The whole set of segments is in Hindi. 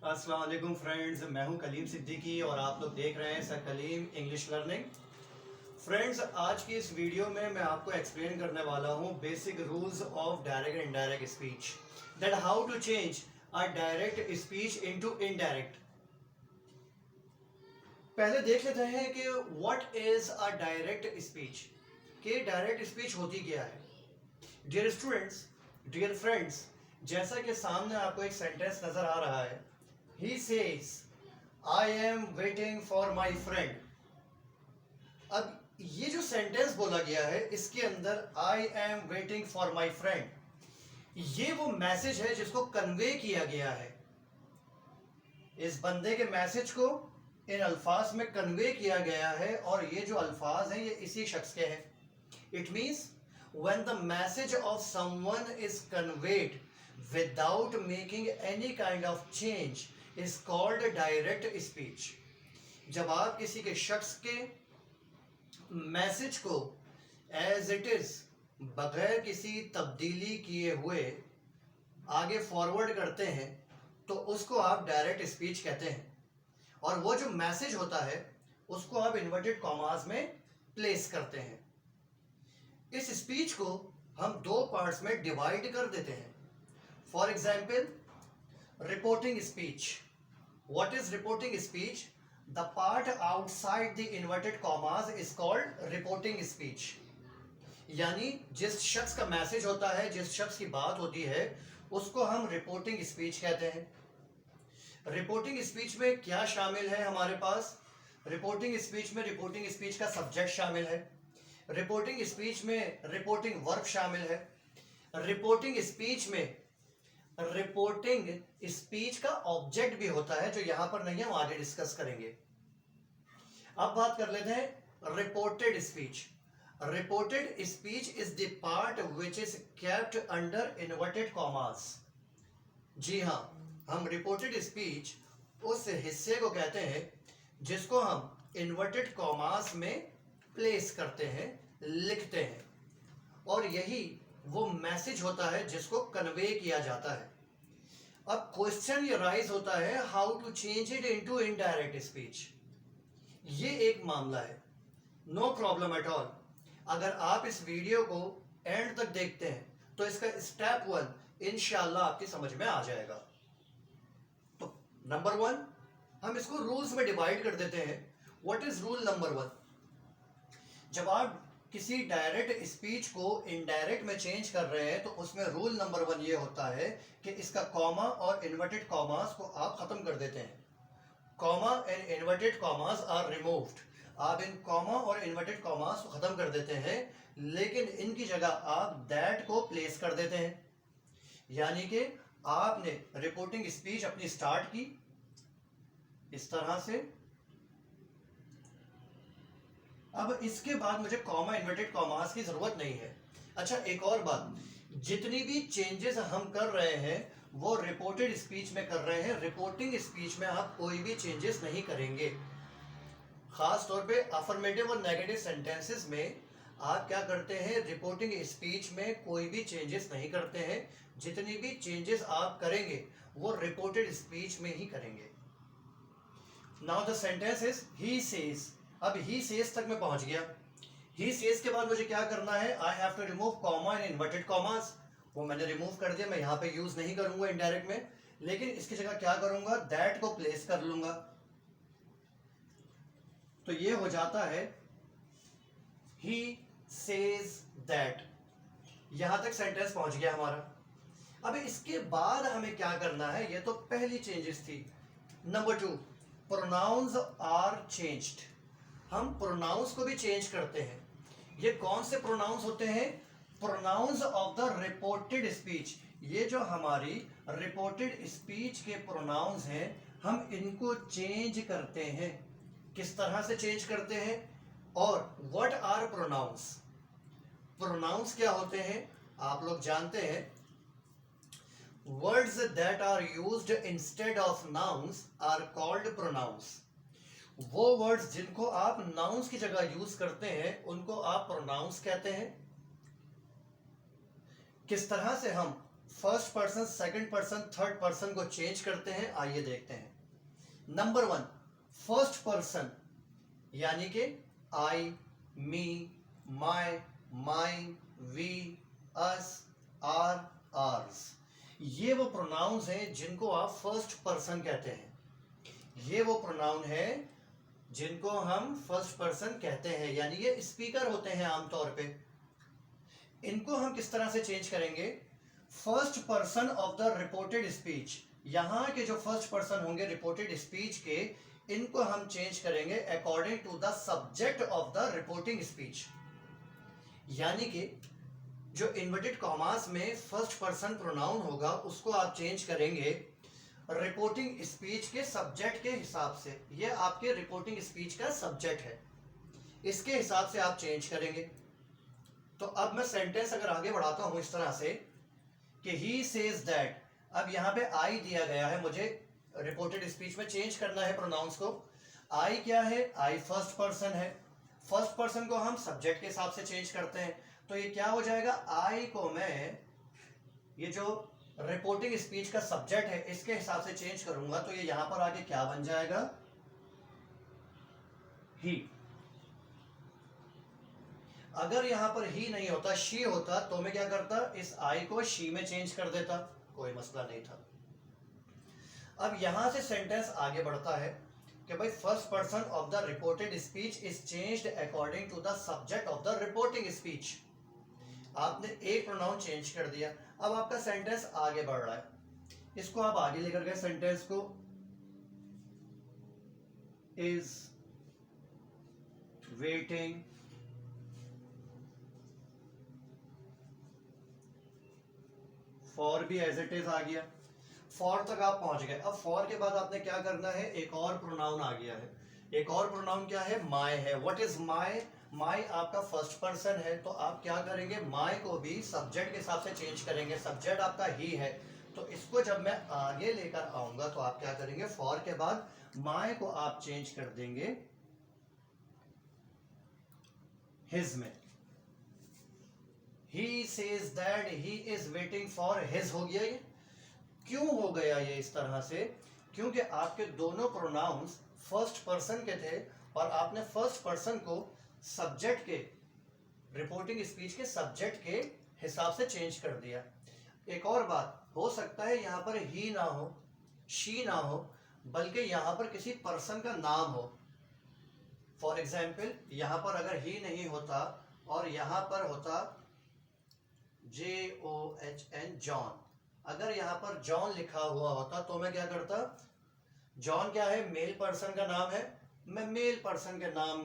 अस्सलाम वालेकुम फ्रेंड्स, मैं हूं कलीम सिद्दीकी और आप लोग देख रहे हैं sir Kaleem English learning. Friends, आज की इस वीडियो में मैं आपको एक्सप्लेन करने वाला हूं basic rules of direct and indirect speech, that how to change a direct speech into indirect. पहले देख लेते हैं कि what is a direct speech, कि डायरेक्ट स्पीच होती क्या है। डियर स्टूडेंट्स, डियर फ्रेंड्स, जैसा कि सामने आपको एक सेंटेंस नजर आ रहा है, he says I am waiting for my friend। अब ये जो सेंटेंस बोला गया है इसके अंदर I am waiting for my friend, ये वो मैसेज है जिसको कन्वे किया गया है। इस बंदे के मैसेज को इन अल्फाज में कन्वे किया गया है और ये जो अल्फाज हैं ये इसी शख्स के हैं। It means when the message of someone is conveyed without making any kind of change is called direct speech। जब आप किसी के शख्स के मैसेज को एज इट इज बगैर किसी तब्दीली किए हुए आगे फॉरवर्ड करते हैं तो उसको आप डायरेक्ट स्पीच कहते हैं। और वो जो मैसेज होता है उसको आप इन्वर्टेड कॉमास में प्लेस करते हैं। इस स्पीच को हम दो पार्ट्स में डिवाइड कर देते हैं। For example, reporting speech. What is reporting speech? The part outside the inverted commas is called reporting speech. यानी जिस शख्स का मैसेज होता है, जिस शख्स की बात होती है, उसको हम रिपोर्टिंग स्पीच कहते हैं। रिपोर्टिंग स्पीच में क्या शामिल है हमारे पास? रिपोर्टिंग स्पीच में रिपोर्टिंग स्पीच का सब्जेक्ट शामिल है, रिपोर्टिंग स्पीच में रिपोर्टिंग वर्ब शामिल है, रिपोर्टिंग स्पीच में रिपोर्टिंग स्पीच का ऑब्जेक्ट भी होता है जो यहां पर नहीं है, हम आगे डिस्कस करेंगे। अब बात कर लेते हैं reported speech. Reported speech is the part which is kept under inverted commas. जी हां, हम रिपोर्टेड स्पीच उस हिस्से को कहते हैं जिसको हम इन्वर्टेड कॉमास में प्लेस करते हैं, लिखते हैं, और यही वो मैसेज होता है जिसको कन्वे किया जाता है। अब क्वेश्चन ये राइज होता है, how to change it into indirect speech. ये एक मामला है, नो प्रॉब्लम एट ऑल। अगर आप इस वीडियो को एंड तक देखते हैं तो इसका स्टेप 1 इंशाल्लाह आपकी समझ में आ जाएगा। तो नंबर 1 हम इसको रूल्स में डिवाइड कर देते हैं। What is rule number 1? जब आप किसी डायरेक्ट स्पीच को इनडायरेक्ट में चेंज कर रहे हैं तो उसमें रूल नंबर 1 ये होता है कि इसका कॉमा और इन्वर्टेड कॉमास को आप खत्म कर देते हैं। Comma and inverted commas are removed. आप इन कॉमा और इन्वर्टेड कॉमास को खत्म कर देते हैं, लेकिन इनकी जगह आप दैट को प्लेस कर देते हैं। यानी कि आपने रिपोर्टिंग स्पीच अपनी स्टार्ट की इस तरह से। अब इसके बाद मुझे कॉमा इन्वर्टेड कॉमास की जरूरत नहीं है। अच्छा, एक और बात, जितनी भी चेंजेस हम कर रहे हैं वो रिपोर्टेड स्पीच में कर रहे हैं। रिपोर्टिंग स्पीच में आप कोई भी चेंजेस नहीं करेंगे। खास तौर पे अफर्मेटिव और नेगेटिव सेंटेंसेस में आप क्या करते हैं, रिपोर्टिंग स्पीच में कोई भी चेंजेस नहीं करते हैं। जितनी भी चेंजेस आप करेंगे वो रिपोर्टेड स्पीच में ही करेंगे। Now the sentence is he says. अब ही सेज तक मैं पहुंच गया। ही सेज के बाद मुझे क्या करना है? I have to remove comma and inverted commas. वो मैंने रिमूव कर दिया, मैं यहां पे यूज नहीं करूंगा इनडायरेक्ट में, लेकिन इसकी जगह क्या करूंगा? दैट को प्लेस कर लूंगा। तो ये हो जाता है ही सेज दैट। यहां तक सेंटेंस पहुंच गया हमारा। अब इसके बाद हमें क्या करना है? ये तो पहली चेंजेस थी। Number 2, pronouns are changed. हम प्रोनाउंस को भी चेंज करते हैं। ये कौन से प्रोनाउंस होते हैं? Pronouns of the reported speech. ये जो हमारी रिपोर्टेड स्पीच के प्रोनाउंस हैं, हम इनको चेंज करते हैं। किस तरह से चेंज करते हैं? और व्हाट आर प्रोनाउंस? प्रोनाउंस क्या होते हैं आप लोग जानते हैं। Words that are used instead of nouns are called pronouns. वो वर्ड्स जिनको आप नाउन्स की जगह यूज करते हैं उनको आप प्रोनाउंस कहते हैं। किस तरह से हम first person, second person, third person को चेंज करते हैं? आइए देखते हैं। नंबर 1, फर्स्ट पर्सन यानी कि I, me, my, mine, we, us, our, ours, ये वो प्रोनाउंस हैं जिनको आप फर्स्ट पर्सन कहते हैं। ये वो प्रोनाउन है जिनको हम फर्स्ट पर्सन कहते हैं, यानी ये स्पीकर होते हैं आमतौर पे। इनको हम किस तरह से चेंज करेंगे? First person of the reported speech, यहां के जो फर्स्ट पर्सन होंगे रिपोर्टेड स्पीच के, इनको हम चेंज करेंगे according to the subject of the reporting speech. यानी कि जो इन्वर्टेड कॉमास में फर्स्ट पर्सन प्रोनाउन होगा उसको आप चेंज करेंगे रिपोर्टिंग स्पीच के सब्जेक्ट के हिसाब से। ये आपके रिपोर्टिंग स्पीच का सब्जेक्ट है, इसके हिसाब से आप चेंज करेंगे। तो अब मैं सेंटेंस अगर आगे बढ़ाता हूं इस तरह से कि ही सेज दैट, अब यहां पे आई दिया गया है, मुझे रिपोर्टेड स्पीच में चेंज करना है प्रोनाउंस को। आई क्या है? आई फर्स्ट पर्सन है। फर्स्ट पर्सन को हम सब्जेक्ट के हिसाब से चेंज करते हैं, तो ये क्या हो जाएगा? आई को मैं ये जो रिपोर्टिंग स्पीच का सब्जेक्ट है इसके हिसाब से चेंज करूंगा, तो ये यहां पर आके क्या बन जाएगा? ही। अगर यहां पर ही नहीं होता, शी होता, तो मैं क्या करता? इस आई को शी में चेंज कर देता, कोई मसला नहीं था। अब यहां से सेंटेंस आगे बढ़ता है कि भाई first person of the reported speech is changed according to the subject of the reporting speech. आपने एक प्रोनाउन चेंज कर दिया, अब आपका सेंटेंस आगे बढ़ रहा है। इसको आप आगे लेकर गए सेंटेंस को, इज वेटिंग फॉर, भी एज इट इज आ गया, फॉर तक आप पहुंच गए। अब फॉर के बाद आपने क्या करना है? एक और प्रोनाउन आ गया है। एक और प्रोनाउन क्या है? माय है। What is my? माय आपका फर्स्ट पर्सन है, तो आप क्या करेंगे? माय को भी सब्जेक्ट के हिसाब से चेंज करेंगे। सब्जेक्ट आपका ही है, तो इसको जब मैं आगे लेकर आऊंगा तो आप क्या करेंगे? फॉर के बाद माय को आप चेंज कर देंगे हिज में। He says that he is waiting for his हो गया। ये क्यों हो गया ये इस तरह से? क्योंकि आपके दोनों प्रोनाउंस फर्स्ट पर्सन के थे और आपने फर्स्ट पर्सन को सब्जेक्ट के, रिपोर्टिंग स्पीच के सब्जेक्ट के हिसाब से चेंज कर दिया। एक और बात हो सकता है यहां पर ही ना हो, शी ना हो, बल्कि यहां पर किसी पर्सन का नाम हो। फॉर एग्जाम्पल यहां पर अगर ही नहीं होता और यहां पर होता JOHN, जॉन, अगर यहां पर जॉन लिखा हुआ होता तो मैं क्या करता? जॉन क्या है? मेल पर्सन का नाम है, मैं मेल पर्सन के नाम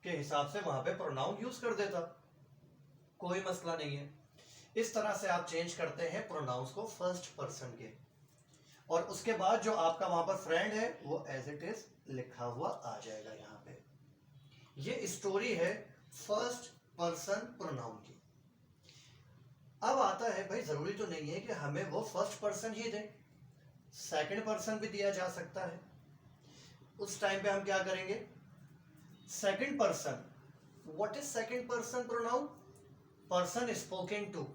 के हिसाब से वहां पे प्रोनाउन यूज कर देता, कोई मसला नहीं है। इस तरह से आप चेंज करते हैं प्रोनाउंस को फर्स्ट पर्सन के, और उसके बाद जो आपका वहां पर फ्रेंड है वो एज इट इज लिखा हुआ आ जाएगा यहां पे। ये स्टोरी है फर्स्ट पर्सन प्रोनाउन की। अब आता है भाई, जरूरी तो नहीं है कि हमें वो फर्स्ट पर्सन ही दे, सेकंड पर्सन भी दिया जा सकता है। उस टाइम पे हम क्या करेंगे? Second person, what is second person pronoun? Person spoken to,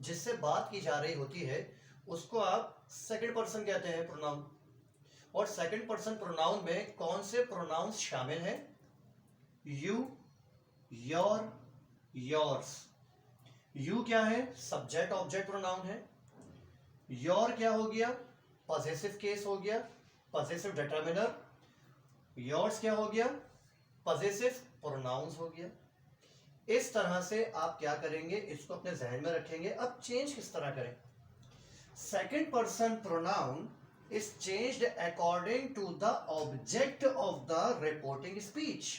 जिससे बात की जा रही होती है उसको आप सेकंड पर्सन कहते हैं प्रोनाउन। और सेकंड पर्सन प्रोनाउन में कौन से प्रोनाउंस शामिल हैं? You, your, yours. यू क्या है? सब्जेक्ट ऑब्जेक्ट प्रोनाउन है। योर क्या हो गया? पॉसेसिव केस हो गया, पॉसेसिव डिटरमिनर। योर्स क्या हो गया? पॉसेसिव प्रोनाउंस हो गया। इस तरह से आप क्या करेंगे? इसको अपने जहन में रखेंगे। अब चेंज किस तरह करें? Second person pronoun is changed according to the object of the reporting speech.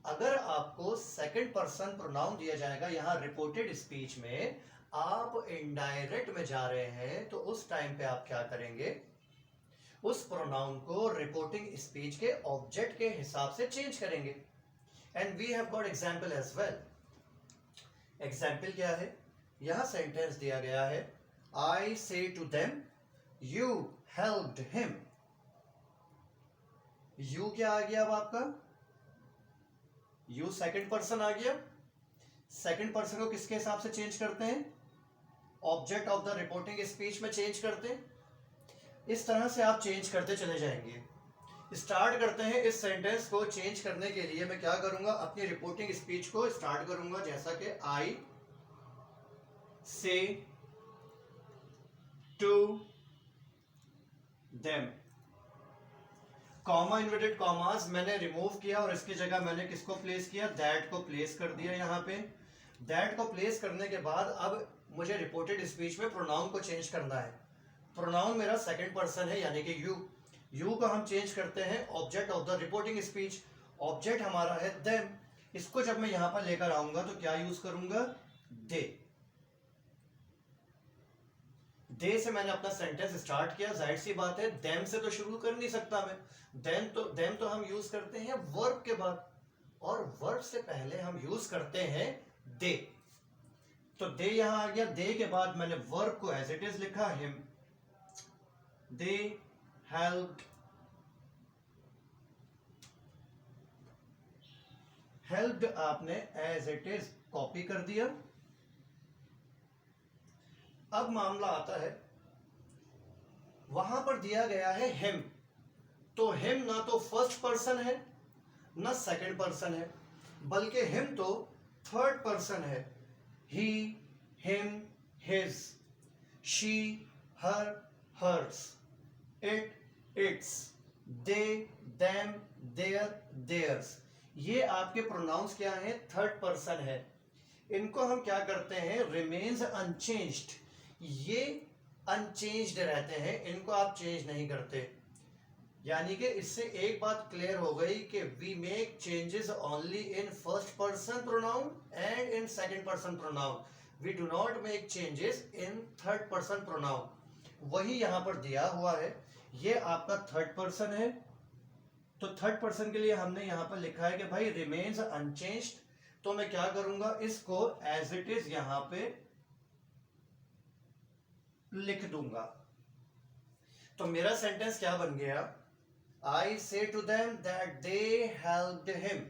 अगर आपको सेकंड पर्सन प्रोनाउन दिया जाएगा यहां रिपोर्टेड स्पीच में, आप इनडायरेक्ट में जा रहे हैं, तो उस टाइम पे आप क्या करेंगे? उस प्रोनाउन को रिपोर्टिंग स्पीच के ऑब्जेक्ट के हिसाब से चेंज करेंगे। And we have got example as well. Example क्या है? यहां सेंटेंस दिया गया है, I said to them you helped him. You क्या आ गया अब आपका? यू सेकंड पर्सन आ गया। सेकंड पर्सन को किसके हिसाब से चेंज करते हैं? Object of the reporting speech में चेंज करते हैं। इस तरह से आप चेंज करते चले जाएंगे। स्टार्ट करते हैं। इस सेंटेंस को चेंज करने के लिए मैं क्या करूंगा, अपनी रिपोर्टिंग स्पीच को स्टार्ट करूंगा जैसा कि I said to them. Comma inverted commas मैंने रिमूव किया और इसकी जगह मैंने किसको प्लेस किया, दैट को प्लेस कर दिया। यहाँ पे दैट को प्लेस करने के बाद अब मुझे रिपोर्टेड स्पीच में प्रोनाउन को चेंज करना है। प्रोनाउन मेरा सेकंड पर्सन है यानी कि यू। यू को हम चेंज करते हैं object of the reporting speech. Object हमारा है देम। इसको जब मैं यहां पर लेकर आऊंगा तो क्या यूज करूंगा, दे। दे से मैंने अपना सेंटेंस स्टार्ट किया। जाहिर सी बात है देम से तो शुरू कर नहीं सकता मैं। देम तो हम यूज करते हैं वर्ब के बाद, और वर्ब से पहले हम यूज करते हैं दे। तो दे यहां आ गया। दे के बाद मैंने वर्ब को एज इट इज लिखा, हिम। दे हेल्प्ड। हेल्प्ड आपने एज इट इज कॉपी कर दिया। अब मामला आता है, वहां पर दिया गया है हिम। तो हिम ना तो फर्स्ट पर्सन है ना सेकंड पर्सन है, बल्कि हिम तो थर्ड पर्सन है। He, him, his, she, her, hers, it, its, they, them, their, theirs. ये आपके प्रोनाउंस क्या हैं, थर्ड पर्सन है। इनको हम क्या करते हैं, रिमेन्स अनचेंज्ड। ये अनचेंज्ड रहते हैं, इनको आप चेंज नहीं करते। यानी कि इससे एक बात क्लियर हो गई कि we make changes only in first person pronoun and in second person pronoun. We do not make changes in third person pronoun. वही यहां पर दिया हुआ है। ये आपका थर्ड पर्सन है, तो थर्ड पर्सन के लिए हमने यहां पर लिखा है कि भाई रिमेन्स अनचेंज्ड। तो मैं क्या करूंगा, इसको एज इट इज यहां पे लिख दूंगा। तो मेरा सेंटेंस क्या बन गया, I said to them that they helped him.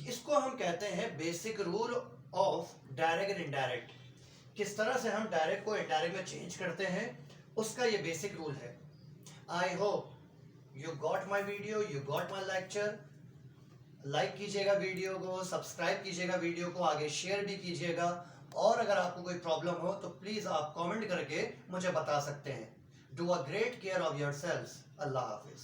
इसको हम कहते हैं basic rule of direct and indirect. किस तरह से हम डायरेक्ट को इनडायरेक्ट में चेंज करते हैं, उसका ये बेसिक रूल है। I hope you got my video, you got my lecture. Like कीजिएगा वीडियो को, सब्सक्राइब कीजिएगा वीडियो को, आगे शेयर भी कीजिएगा। और अगर आपको कोई प्रॉब्लम हो तो प्लीज आप कमेंट करके मुझे बता सकते हैं। Do a great care of yourselves. Allah Hafiz.